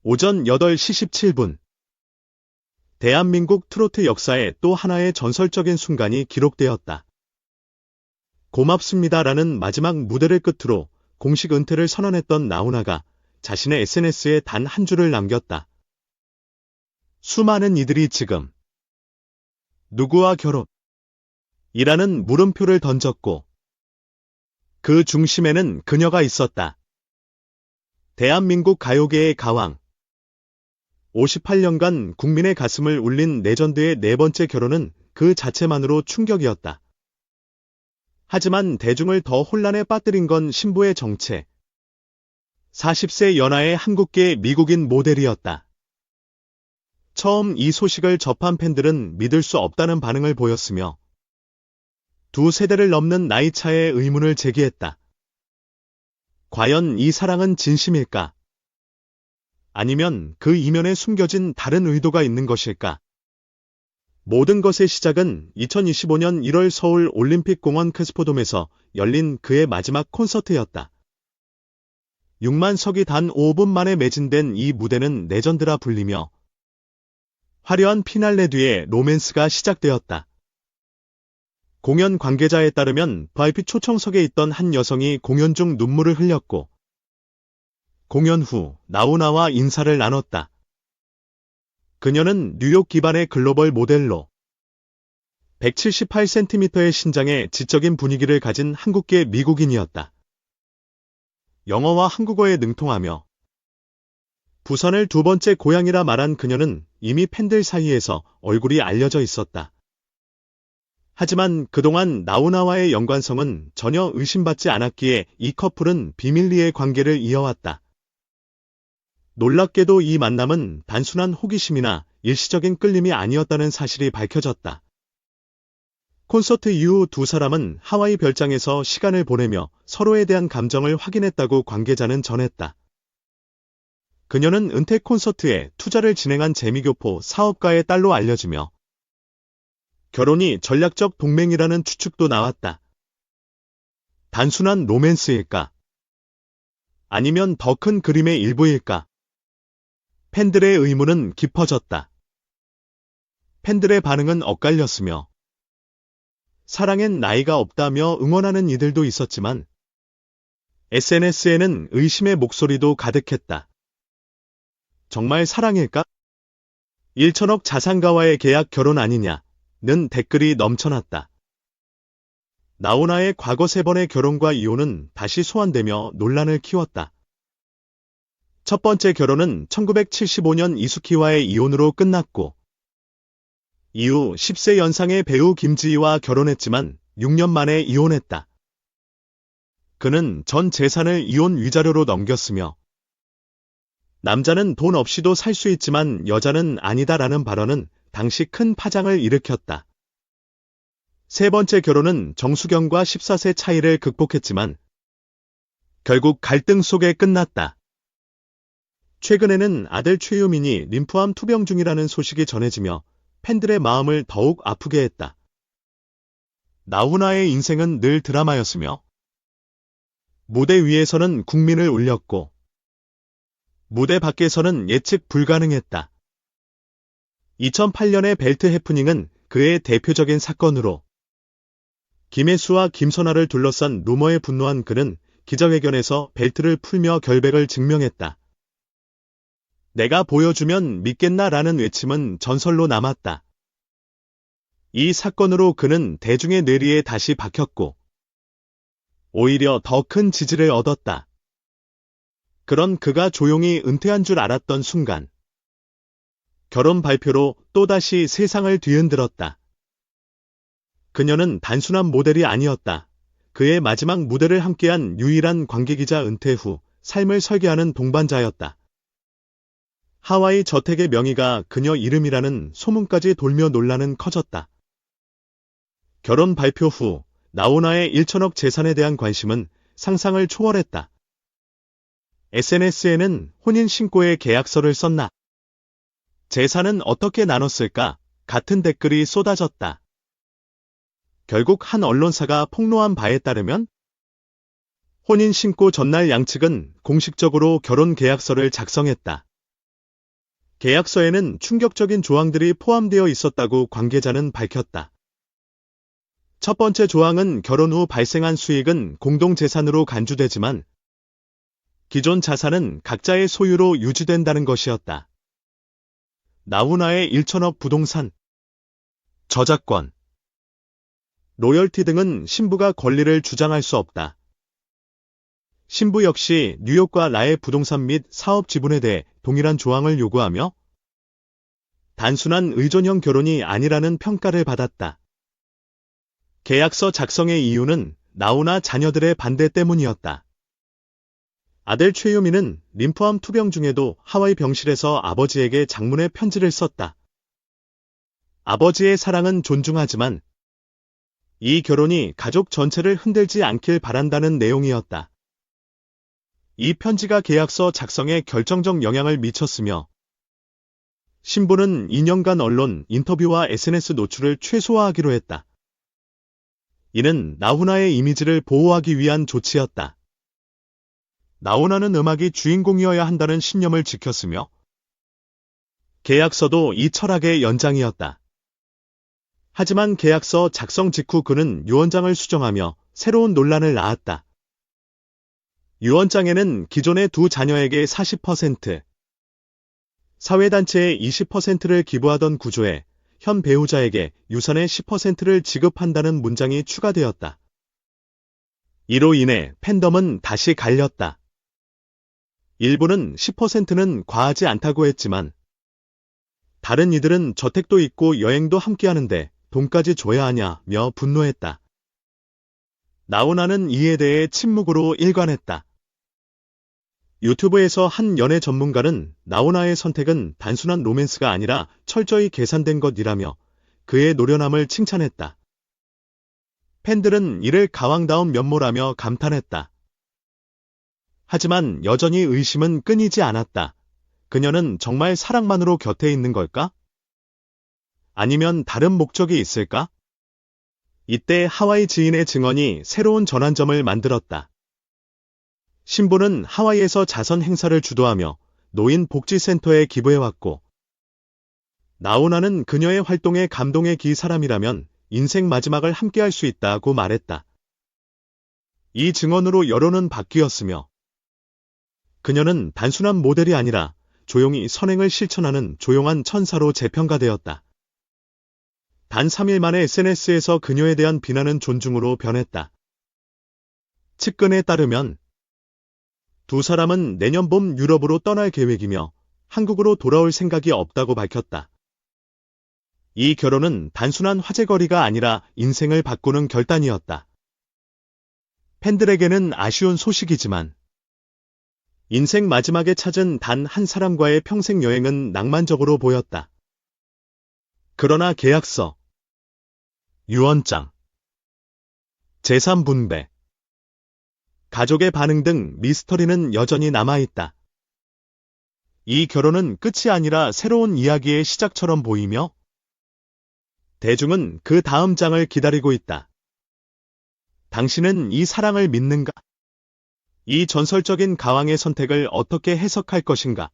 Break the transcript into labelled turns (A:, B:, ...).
A: 오전 8시 17분. 대한민국 트로트 역사에 또 하나의 전설적인 순간이 기록되었다. 고맙습니다라는 마지막 무대를 끝으로 공식 은퇴를 선언했던 나훈아가 자신의 SNS에 단 한 줄을 남겼다. 수많은 이들이 지금 누구와 결혼? 이라는 물음표를 던졌고 그 중심에는 그녀가 있었다. 대한민국 가요계의 가왕. 58년간 국민의 가슴을 울린 레전드의 네 번째 결혼은 그 자체만으로 충격이었다. 하지만 대중을 더 혼란에 빠뜨린 건 신부의 정체. 40세 연하의 한국계 미국인 모델이었다. 처음 이 소식을 접한 팬들은 믿을 수 없다는 반응을 보였으며 두 세대를 넘는 나이차의 의문을 제기했다. 과연 이 사랑은 진심일까? 아니면 그 이면에 숨겨진 다른 의도가 있는 것일까? 모든 것의 시작은 2025년 1월 서울 올림픽공원 크스포돔에서 열린 그의 마지막 콘서트였다. 6만 석이 단 5분 만에 매진된 이 무대는 레전드라 불리며 화려한 피날레 뒤에 로맨스가 시작되었다. 공연 관계자에 따르면 VIP 초청석에 있던 한 여성이 공연 중 눈물을 흘렸고 공연 후 나훈아와 인사를 나눴다. 그녀는 뉴욕 기반의 글로벌 모델로 178cm의 신장에 지적인 분위기를 가진 한국계 미국인이었다. 영어와 한국어에 능통하며 부산을 두 번째 고향이라 말한 그녀는 이미 팬들 사이에서 얼굴이 알려져 있었다. 하지만 그동안 나훈아와의 연관성은 전혀 의심받지 않았기에 이 커플은 비밀리에 관계를 이어왔다. 놀랍게도 이 만남은 단순한 호기심이나 일시적인 끌림이 아니었다는 사실이 밝혀졌다. 콘서트 이후 두 사람은 하와이 별장에서 시간을 보내며 서로에 대한 감정을 확인했다고 관계자는 전했다. 그녀는 은퇴 콘서트에 투자를 진행한 재미교포 사업가의 딸로 알려지며 결혼이 전략적 동맹이라는 추측도 나왔다. 단순한 로맨스일까? 아니면 더 큰 그림의 일부일까? 팬들의 의문은 깊어졌다. 팬들의 반응은 엇갈렸으며 사랑엔 나이가 없다며 응원하는 이들도 있었지만 SNS에는 의심의 목소리도 가득했다. 정말 사랑일까? 1천억 자산가와의 계약 결혼 아니냐는 댓글이 넘쳐났다. 나훈아의 과거 3번의 결혼과 이혼은 다시 소환되며 논란을 키웠다. 첫 번째 결혼은 1975년 이수키와의 이혼으로 끝났고 이후 10세 연상의 배우 김지희와 결혼했지만 6년 만에 이혼했다. 그는 전 재산을 이혼 위자료로 넘겼으며 남자는 돈 없이도 살 수 있지만 여자는 아니다라는 발언은 당시 큰 파장을 일으켰다. 세 번째 결혼은 정수경과 14세 차이를 극복했지만 결국 갈등 속에 끝났다. 최근에는 아들 최유민이 림프암 투병 중이라는 소식이 전해지며 팬들의 마음을 더욱 아프게 했다. 나훈아의 인생은 늘 드라마였으며 무대 위에서는 국민을 울렸고 무대 밖에서는 예측 불가능했다. 2008년의 벨트 해프닝은 그의 대표적인 사건으로 김혜수와 김선아를 둘러싼 루머에 분노한 그는 기자회견에서 벨트를 풀며 결백을 증명했다. 내가 보여주면 믿겠나라는 외침은 전설로 남았다. 이 사건으로 그는 대중의 뇌리에 다시 박혔고 오히려 더 큰 지지를 얻었다. 그런 그가 조용히 은퇴한 줄 알았던 순간 결혼 발표로 또다시 세상을 뒤흔들었다. 그녀는 단순한 모델이 아니었다. 그의 마지막 무대를 함께한 유일한 관계기자 은퇴 후 삶을 설계하는 동반자였다. 하와이 저택의 명의가 그녀 이름이라는 소문까지 돌며 논란은 커졌다. 결혼 발표 후 나훈아의 1천억 재산에 대한 관심은 상상을 초월했다. SNS에는 혼인 신고의 계약서를 썼나? 재산은 어떻게 나눴을까? 같은 댓글이 쏟아졌다. 결국 한 언론사가 폭로한 바에 따르면 혼인 신고 전날 양측은 공식적으로 결혼 계약서를 작성했다. 계약서에는 충격적인 조항들이 포함되어 있었다고 관계자는 밝혔다. 첫 번째 조항은 결혼 후 발생한 수익은 공동재산으로 간주되지만 기존 자산은 각자의 소유로 유지된다는 것이었다. 나훈아의 1천억 부동산, 저작권, 로열티 등은 신부가 권리를 주장할 수 없다. 신부 역시 뉴욕과 라의 부동산 및 사업 지분에 대해 동일한 조항을 요구하며 단순한 의존형 결혼이 아니라는 평가를 받았다. 계약서 작성의 이유는 나훈아 자녀들의 반대 때문이었다. 아들 최유미는 림프암 투병 중에도 하와이 병실에서 아버지에게 장문의 편지를 썼다. 아버지의 사랑은 존중하지만 이 결혼이 가족 전체를 흔들지 않길 바란다는 내용이었다. 이 편지가 계약서 작성에 결정적 영향을 미쳤으며 신부는 2년간 언론, 인터뷰와 SNS 노출을 최소화하기로 했다. 이는 나훈아의 이미지를 보호하기 위한 조치였다. 나훈아는 음악이 주인공이어야 한다는 신념을 지켰으며 계약서도 이 철학의 연장이었다. 하지만 계약서 작성 직후 그는 유언장을 수정하며 새로운 논란을 낳았다. 유언장에는 기존의 두 자녀에게 40%, 사회단체에 20%를 기부하던 구조에 현 배우자에게 유산의 10%를 지급한다는 문장이 추가되었다. 이로 인해 팬덤은 다시 갈렸다. 일부는 10%는 과하지 않다고 했지만 다른 이들은 저택도 있고 여행도 함께하는데 돈까지 줘야 하냐며 분노했다. 나훈아는 이에 대해 침묵으로 일관했다. 유튜브에서 한 연애 전문가는 나훈아의 선택은 단순한 로맨스가 아니라 철저히 계산된 것이라며 그의 노련함을 칭찬했다. 팬들은 이를 가왕다운 면모라며 감탄했다. 하지만 여전히 의심은 끊이지 않았다. 그녀는 정말 사랑만으로 곁에 있는 걸까? 아니면 다른 목적이 있을까? 이때 하와이 지인의 증언이 새로운 전환점을 만들었다. 신부는 하와이에서 자선 행사를 주도하며 노인 복지센터에 기부해왔고 나훈아는 그녀의 활동에 감동에 기 사람이라면 인생 마지막을 함께할 수 있다고 말했다. 이 증언으로 여론은 바뀌었으며 그녀는 단순한 모델이 아니라 조용히 선행을 실천하는 조용한 천사로 재평가되었다. 단 3일 만에 SNS에서 그녀에 대한 비난은 존중으로 변했다. 측근에 따르면 두 사람은 내년 봄 유럽으로 떠날 계획이며 한국으로 돌아올 생각이 없다고 밝혔다. 이 결혼은 단순한 화제거리가 아니라 인생을 바꾸는 결단이었다. 팬들에게는 아쉬운 소식이지만 인생 마지막에 찾은 단 한 사람과의 평생 여행은 낭만적으로 보였다. 그러나 계약서, 유언장, 재산 분배, 가족의 반응 등 미스터리는 여전히 남아있다. 이 결혼은 끝이 아니라 새로운 이야기의 시작처럼 보이며 대중은 그 다음 장을 기다리고 있다. 당신은 이 사랑을 믿는가? 이 전설적인 가왕의 선택을 어떻게 해석할 것인가?